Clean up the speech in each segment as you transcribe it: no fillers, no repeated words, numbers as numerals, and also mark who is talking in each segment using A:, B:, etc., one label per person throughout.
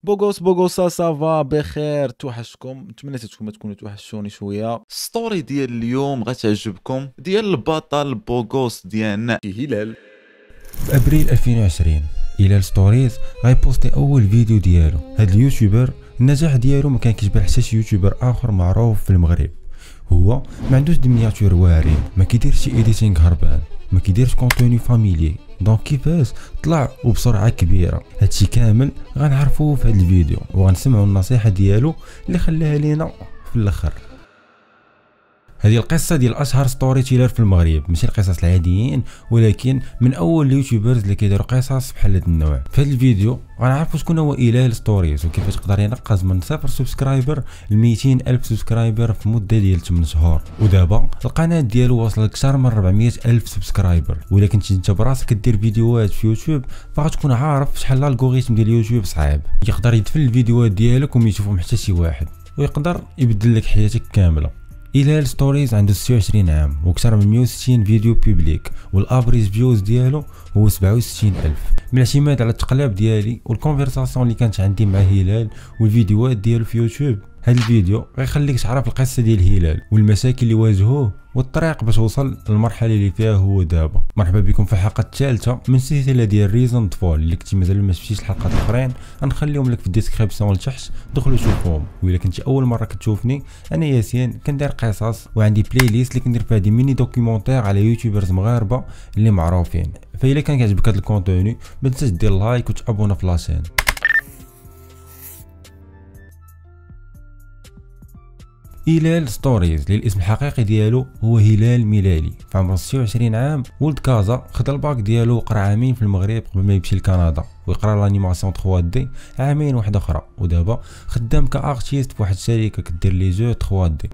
A: بوغوسا سافا بخير. توحشكم، نتمنى نتوما تكونوا توحشوني شويه. ستوري ديال اليوم غتعجبكم، ديال البطل بوغوس ديالنا هلال.
B: في ابريل 2020 هلال ستوريز غيبوستي اول فيديو ديالو. هاد اليوتيوبر النجاح ديالو ما كان كيشبه حتى شي يوتيوبر اخر معروف في المغرب. هو ما عندوش دي مينياتور واعرين، ما كيديرش شي ايديتينغ هربان، ما كيديرش كونتوني فاميلي. دونك كيفاش طلع وبسرعه كبيره؟ هادشي كامل غنعرفوه في هاد الفيديو وغنسمعوا النصيحه ديالو اللي خلاها لينا في الاخر. هذه القصه ديال اشهر ستوري تيلر في المغرب، ماشي القصص العاديين ولكن من اول اليوتيوبرز اللي كيديروا قصص بحال هذا النوع. في هذا الفيديو غنعرفوا شكون هو هلال ستوريز وكيفاش يقدر ينقز من 0 سبسكرايبر ل 200 الف سبسكرايبر في مده ديال 8 شهور. ودابا القناه ديالو واصله لكثر من 400 الف سبسكرايبر. ولا كنتي انت براسك كدير فيديوهات في يوتيوب فغتكون عارف شحال الالغوريثم ديال يوتيوب صعيب، يقدر يدفن الفيديوهات ديالك وما يشوفهم حتى شي واحد ويقدر يبدل لك حياتك كامله. هلال ستوريز عنده 26 عام وكثر من 160 فيديو بيبليك، والافريج فيوز ديالو هو 67 الف. من الاعتماد على التقلاب ديالي والكونفرساسيون اللي كانت عندي مع هلال والفيديوهات ديالو في يوتيوب، هاد الفيديو غيخليك تعرف القصه ديال هلال والمشاكل اللي واجهوه والطريق باش وصل للمرحله اللي فيها هو دابا. مرحبا بكم في الحلقه الثالثه من سلسله ديال ريزون فول. اللي كنتي مازال ما شفتيش الحلقات الاخرين غنخليهم لك في الديسكريبسيون لتحت، دخلوا شوفوهم. وإلا كنتي اول مره كتشوفني انا ياسين، كندير قصص وعندي بلاي ليست اللي كندير فيها دي ميني دوكيومونتير على يوتيوبرز مغاربه اللي معروفين. فإلا كان كيعجبك هذا الكونتوني ما تنساش دير لايك وتابونا في لاشين. هلال ستوريز اللي الاسم الحقيقي ديالو هو هلال ميلالي، في عمره 26 عام، ولد كازا، خد الباك ديالو وقرا عامين في المغرب قبل ما يمشي لكندا ويقرا لانيماسيون 3 دي عامين واحد اخرى، ودابا خدام كارتيست في واحد الشركه كدير لي جو 3 دي.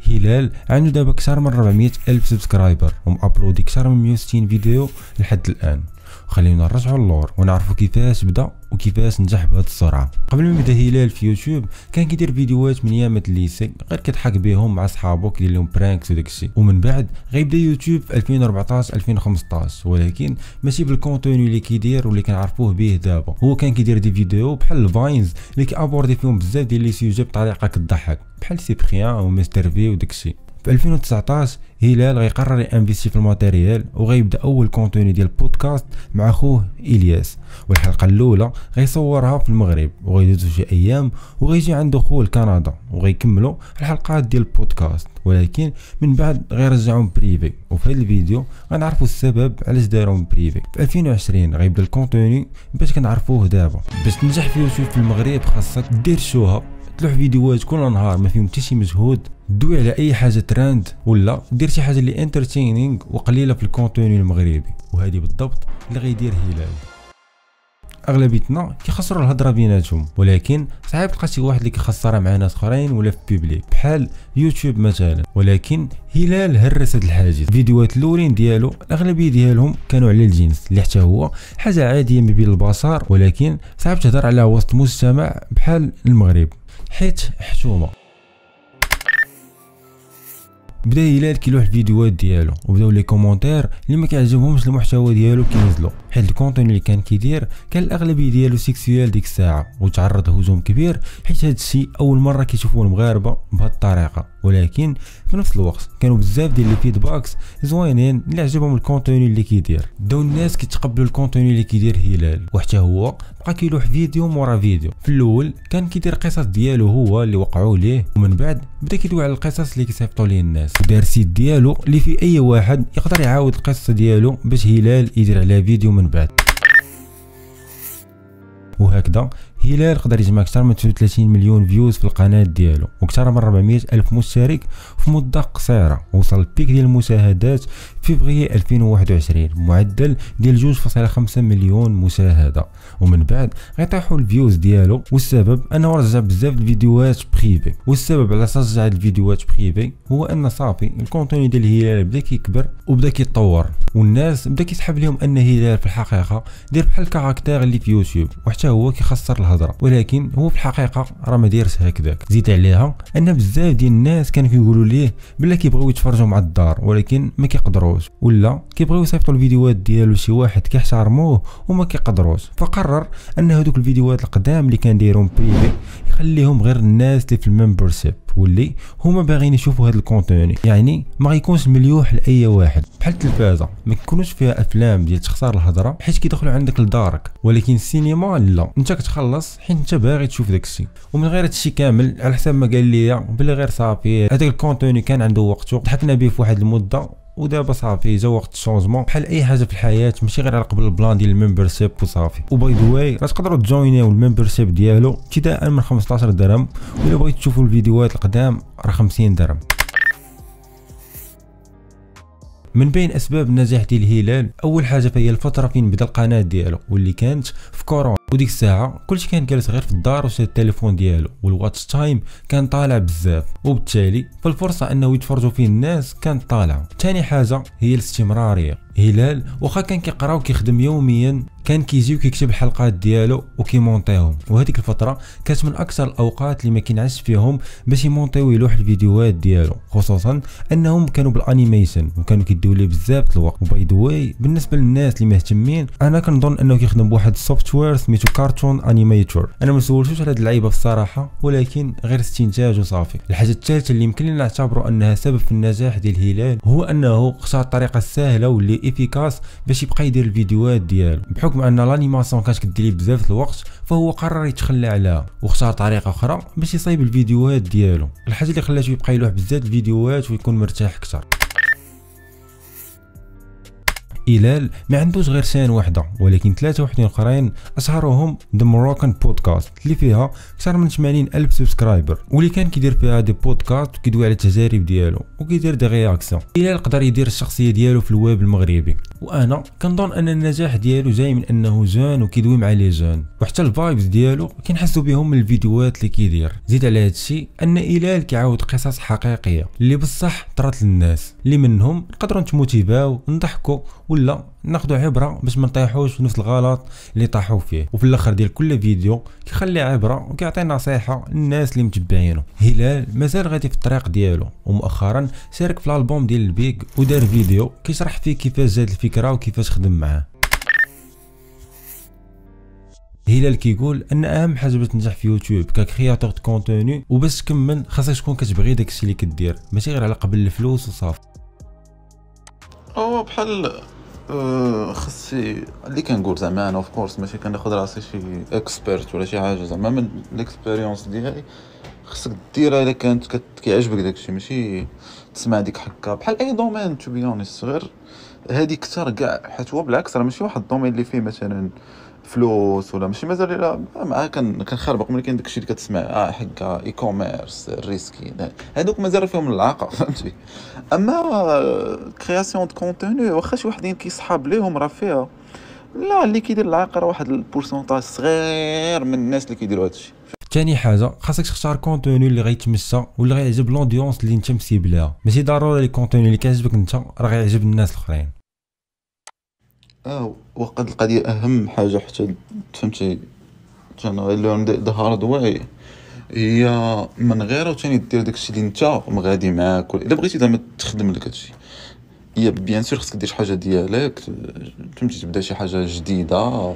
B: هلال عنده دابا اكثر من 400 الف سبسكرايبر ومابلودي اكثر من 160 فيديو لحد الان. خلينا نرجعوا للور ونعرفوا كيفاش بدا وكيفاش نجح بهذه السرعه. قبل ما يبدا هلال في يوتيوب كان كيدير فيديوهات من ايام الليسي، غير كيضحك بهم مع صحابو كيدير لهم برانكس وداكشي. ومن بعد غيبدا يوتيوب في 2014 2015، ولكن ماشي بالكونتوني اللي كيدير واللي كنعرفوه به دابا. هو كان كيدير دي فيديو بحال الفاينز اللي كيابوردي فيهم بزاف ديال لي سوجي بطريقه كتضحك بحال سيبخيان ومستر في وداكشي. في 2019 هلال غيقرر ينفيستي في الماتيريال وغيبدا اول كونتوني ديال بودكاست مع خوه الياس، والحلقه الاولى غيصورها في المغرب وغيدوزو شي ايام وغيجي عنده خوه لكندا وغيكملوا الحلقات ديال البودكاست، ولكن من بعد غيرجعوهم بريفي. وفي هذا الفيديو غنعرفوا السبب علاش داروهم بريفي. في 2020 غيبدا الكونتوني باش كنعرفوه دابا. باش تنجح في يوتيوب في المغرب خاصك دير شوها، تلوح فيديوهات كل نهار ما فيهم حتى شي مجهود، دوي على اي حاجه ترند ولا دير شي حاجه اللي انترتينينغ وقليله في الكونتوني المغربي. وهذه بالضبط اللي غيدير هلال. اغلبيتنا كيخسروا الهضره بيناتهم، ولكن صعيب تلقى شي واحد اللي كيخسرها مع ناس اخرين ولا في بيبليك بحال يوتيوب مثلا. ولكن هلال هرس هاد الحاجز. الفيديوهات الاولين ديالو الاغلبيه ديالهم كانوا على الجنس اللي حتى هو حاجه عاديه ما بين البشر، ولكن صعيب تهضر على وسط مجتمع بحال المغرب حيت حشومه. بدا هلال كيلوح الفيديوهات ديالو وبداو لي كومونتير اللي ما كيعجبهمش المحتوى ديالو كينزلوا، حيت الكونتوني اللي كان كيدير كان الاغلبيه ديالو سيكسويال ديك الساعه وتعرض هجوم كبير، حيت هذا الشيء اول مره كيشوفوه المغاربه بهذه الطريقه. ولكن في نفس الوقت كانوا بزاف ديال لي فيدباكس زوينين اللي عجبهم الكونتوني اللي كيدير. بداو الناس كيتقبلوا الكونتوني اللي كيدير هلال، وحتى هو بقى كيلوح فيديو مورا فيديو. في الاول كان كيدير قصص ديالو هو اللي وقعوا ليه، ومن بعد بدا كيدوي على القصص اللي كيصيفطوا ليه الناس. دار سيت ديالو اللي فيه اي واحد يقدر يعاود القصه ديالو باش هلال يدير عليها فيديو من بعد. وهكذا هلال قدر يجمع اكثر من 39 مليون فيوز في القناه ديالو واكثر من 400 الف مشترك في مده قصيره. وصل البيك ديال المشاهدات في فبراير 2021 معدل ديال 2.5 مليون مشاهده، ومن بعد غيطيحوا الفيوز ديالو. والسبب انه رجع بزاف الفيديوهات بريفي. والسبب علاش رجع الفيديوهات بريفي هو ان صافي الكونتوني ديال هلال بدا كيكبر وبدا كيتطور، والناس بدا كيسحب لهم ان هلال في الحقيقه دير بحال الكاركتير اللي في يوتيوب، وحتى هو هو كيخسر الهضره، ولكن هو في الحقيقه راه ما دايرش هكذاك. زيد عليها ان بزاف ديال الناس كانوا كيقولوا ليه بلا كيبغيو يتفرجوا مع الدار ولكن ما كيقدروش، ولا كيبغيو يصيفطوا الفيديوهات ديالو شي واحد كيحترموه وما كيقدروش. فقرر ان هذوك الفيديوهات القدام اللي كان دايرهم بريفي يخليهم غير الناس اللي في الممبرشيب واللي هما باغيين يشوفوا هذا الكونتوني، يعني ما غيكونش مليوح لاي واحد. بحال التلفازه ما كيكونوش فيها افلام ديال تخسر الهضره حيت كيدخلوا عندك لدارك، ولكن السينما لا، انت كتخلص حيت انت باغي تشوف داك الشيء. ومن غير هادشي كامل على حساب ما قال لي بلي غير صافي هذاك الكونتوني كان عنده وقته، ضحكنا به في واحد المده ودابا صافي جا وقت الشونجمون. بحال اي حاجه في الحياه ماشي غير على قبل البلان ديال الممبرشيب وصافي. وباي ذا واي راه تقدروا تجوينيو الممبرشيب ديالو ابتداء من 15 درهم، ولا بغيتو تشوفوا الفيديوهات القدام راه 50 درهم. من بين اسباب النجاح ديال الهلال اول حاجه فهي الفتره فين بدا القناه ديالو واللي كانت في كورونا، وديك الساعه كلشي كان جالس غير في الدار وشاد التليفون ديالو، والواتش تايم كان طالع بزاف، وبالتالي فالفرصه انه يتفرجوا فيه الناس كانت طالعه. ثاني حاجه هي الاستمراريه. هلال واخا كان كيقرا وكيخدم يوميا كان كيجي وكيكتب الحلقات ديالو وكيمونطيهم، وهذيك الفتره كانت من اكثر الاوقات اللي ما كينعش فيهم باش يمونطيو يلوح الفيديوهات ديالو، خصوصا انهم كانوا بالانيميشن وكانوا كيديو ليه بزاف الوقت. وباي ذا واي بالنسبه للناس اللي مهتمين انا كنظن انه كيخدم بواحد السوفتوير سميتو كارتون انيميتور. انا ما سولتوش على هاد اللعيبه بصراحه ولكن غير استنتاج وصافي. الحاجه الثالثه اللي يمكن لنا نعتبروا انها سبب في النجاح ديال الهلال هو انه اختار الطريقه السهله واللي افيكاس باش يبقى يدير الفيديوهات ديالو. بحكم ان لانيماسيون كانت كدير ليه بزاف الوقت فهو قرر يتخلى عليها واختار طريقه اخرى باش يصايب الفيديوهات ديالو، الحاجه اللي خلاته يبقى يلوح بزاف الفيديوهات ويكون مرتاح اكثر. هلال ما عندوش غير شان وحده ولكن 3 وحدين اخرين اشهرهم ذا موروكان بودكاست اللي فيها اكثر من 80,000 سبسكرايبر، واللي كان كيدير فيها دي بودكاست وكيدوي على التجارب ديالو وكيدير دي رياكسيون. هلال قدر يدير الشخصيه ديالو في الويب المغربي، وانا كنظن ان النجاح ديالو جاي من انه جون وكيدوي مع لي جون، وحتى الفايبز ديالو كنحسوا بهم من الفيديوهات اللي كيدير. زيد على هادشي ان هلال كيعاود قصص حقيقيه اللي بصح طرات للناس، اللي منهم نقدروا نتموتيفاو نضحكوا ولا ناخذوا عبره باش ما نطيحوش في نفس الغلط اللي طاحوا فيه. وفي الاخر ديال كل فيديو كيخلي عبره وكيعطي نصيحه للناس اللي متبعينه. هلال مازال غادي في الطريق ديالو، ومؤخرا شارك في الالبوم ديال البيك ودار فيديو كيشرح فيه كيفاش جات الفكره وكيفاش خدم معاه. هلال كيقول ان اهم حاجه باش تنجح في يوتيوب ككرياتور دو كونتوني وباش تكمل خاصك تكون كتبغي داكشي اللي كدير ماشي غير على قبل الفلوس وصافي.
A: بحال خصي اللي كنقول زعما انا اوف كورس ماشي كناخذ راسي شي اكسبيرت ولا شي حاجه، زعما من الاكسبيريونس ديالي خصك ديرها الا كانت كيعجبك داكشي، ماشي تسمع ديك حكا بحال اي دومين تو بي اونست. غير هادي كثر كاع، حيت هو بالعكس راه ماشي واحد الدومين اللي فيه مثلا فلوس ولا ماشي مازال الا مع كنخربق ملي كاين داكشي اللي كتسمع حكا اي كوميرس ريسكي هادوك مازال فيهم العاقه فهمتي. اما كرياسيون دو كونتوني واخا شي وحدين كيصحاب ليهم راه فيها، لا اللي كيدير العاقه راه واحد البورسونتاج صغير من الناس اللي كيديروا هادشي.
B: ثاني حاجه خاصك تختار كونتوني اللي غيتمشى ولا غيعجب لونديونس اللي انت مسيب لها، ماشي ضروري لي كونتوني اللي كيعجبك انت راه غيعجب الناس الاخرين.
A: وقد القضيه اهم حاجه حتى فهمتي تنغير ذا هارد واي هي من غير ثاني دير داكشي اللي انت غادي معاك. الا بغيتي زعما تخدم لك هادشي هي بيان سور خصك دير شي حاجه ديالك فهمتي، تبدا شي حاجه جديده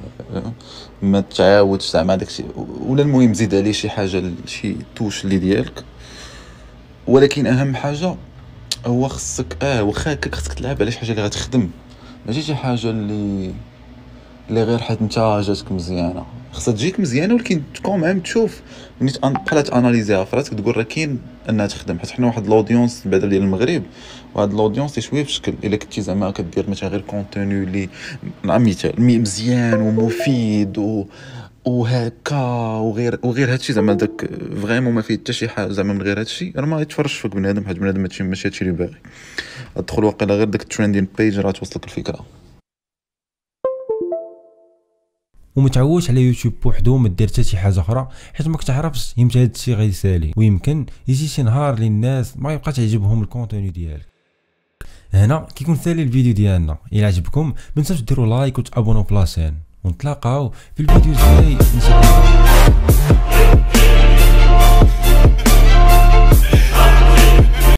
A: ما تعاودش زعما داكشي، ولا المهم زيد عليه شي حاجه شي توش اللي ديالك. ولكن اهم حاجه هو خصك واخا هكاك خصك تلعب على شي حاجه اللي غتخدم، ماشي شي حاجه اللي غير حيت انت جاتك مزيانه. خصها تجيك مزيانه ولكن تكون عم تشوف ملي بحال تاناليزيها في راسك تقول راه كاين انها تخدم. حيت حنا واحد الاودينس بعدا ديال المغرب، وهاد الاودينس شويه في شكل الا كنتي زعما كدير مثلا غير كونتوني اللي مع مثال مزيان ومفيد وهكا وغير هادشي زعما داك فريمون ما فيه حتى شي حاجه زعما من غير هادشي راه ما يتفرجش فيك بنادم، حيت بنادم ماشي هادشي اللي باغي. ادخل واقيلا غير داك التريندين بيج راه توصلك الفكره.
B: ومتعودش على يوتيوب بوحدو ما دير حتى شي حاجه اخرى حيت ما كتعرفش يمكن هذا الشيء غيسالي، ويمكن يجي شي نهار اللي الناس ما يبقاش يعجبهم الكونتوني ديالك. هنا كيكون سالي الفيديو ديالنا. الى عجبكم ما تنساوش ديروا لايك وتابونوا في لاشين، ونتلاقاو في الفيديو الجاي ان شاء الله.